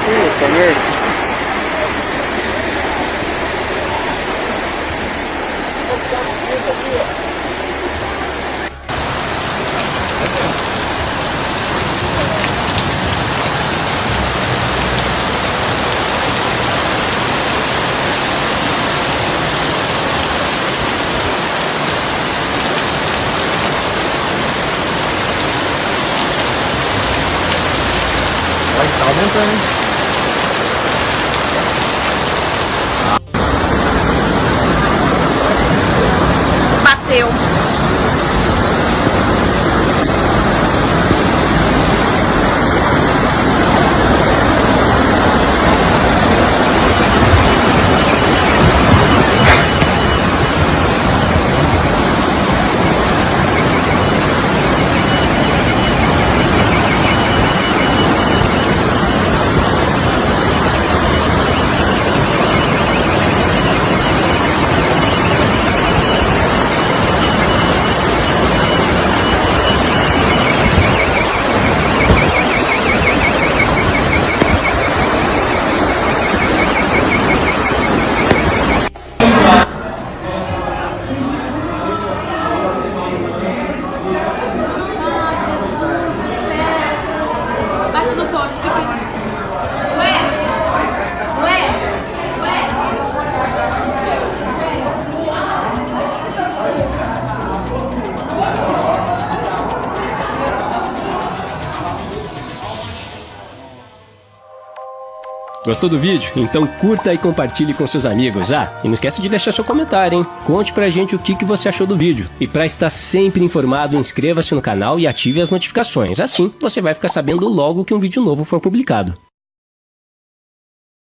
Puta merda. Tá aumentando, hein? Bateu. Bate no poste, fica aqui. Ué! Ué! Ué! Gostou do vídeo? Então curta e compartilhe com seus amigos. E não esquece de deixar seu comentário, hein? Conte pra gente o que você achou do vídeo. E pra estar sempre informado, inscreva-se no canal e ative as notificações. Assim, você vai ficar sabendo logo que um vídeo novo for publicado.